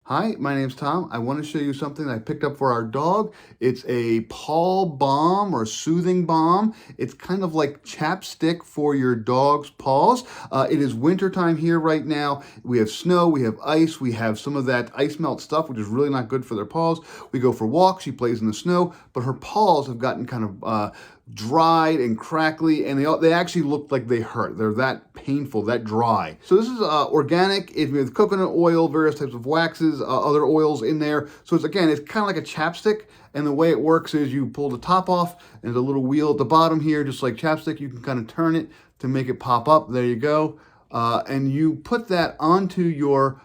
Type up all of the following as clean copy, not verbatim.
Hi, my name's Tom. I want to show you something I picked up for our dog. It's a paw balm or soothing balm. It's kind of like chapstick for your dog's paws. It is wintertime here right now. We have snow, we have ice, we have some of that ice melt stuff, which is really not good for their paws. We go for walks, she plays in the snow, but her paws have gotten kind of dried and crackly, and they actually look like they hurt. They're that painful, that dry. So this is organic. It's with coconut oil, various types of waxes, other oils in there. So it's kind of like a chapstick, and the way it works is you pull the top off, and there's a little wheel at the bottom here, just like chapstick. You can kind of turn it to make it pop up. There you go. And you put that onto your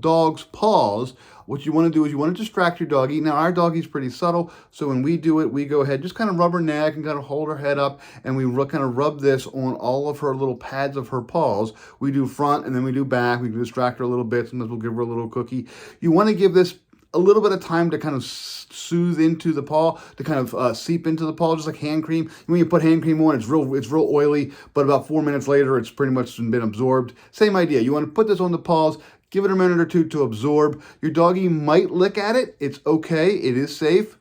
dog's paws. What you want to do is you want to distract your doggy. Now our doggy's pretty subtle, so when we do it, we go ahead, just kind of rub her neck and kind of hold her head up, and we kind of rub this on all of her little pads of her paws. We do front and then we do back. We distract her a little bit. Sometimes we'll give her a little cookie. You want to give this a little bit of time to kind of soothe into the paw, to kind of seep into the paw, just like hand cream. When you put hand cream on, it's real oily, but about 4 minutes later, it's pretty much been absorbed. Same idea. You want to put this on the paws, give it a minute or two to absorb. Your doggy might lick at it. It's okay. It is safe.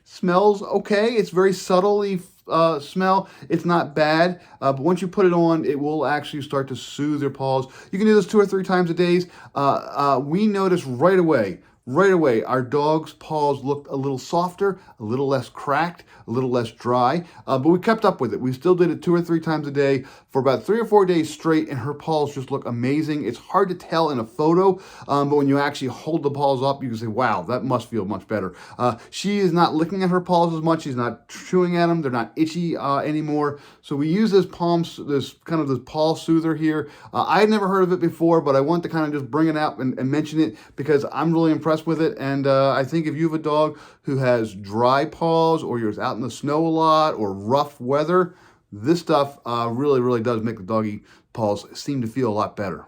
Smells okay. It's very subtly smell. It's not bad, but once you put it on, it will actually start to soothe your paws. You can do this 2 or 3 times a day. We notice right away, our dog's paws looked a little softer, a little less cracked, a little less dry, but we kept up with it. We still did it 2 or 3 times a day for about 3 or 4 days straight, and her paws just look amazing. It's hard to tell in a photo, but when you actually hold the paws up, you can say, wow, that must feel much better. She is not licking at her paws as much. She's not chewing at them. They're not itchy anymore. So we use this paw soother here. I had never heard of it before, but I want to kind of just bring it out and mention it because I'm really impressed with it. And I think if you have a dog who has dry paws, or you're out in the snow a lot, or rough weather, this stuff really does make the doggy paws seem to feel a lot better.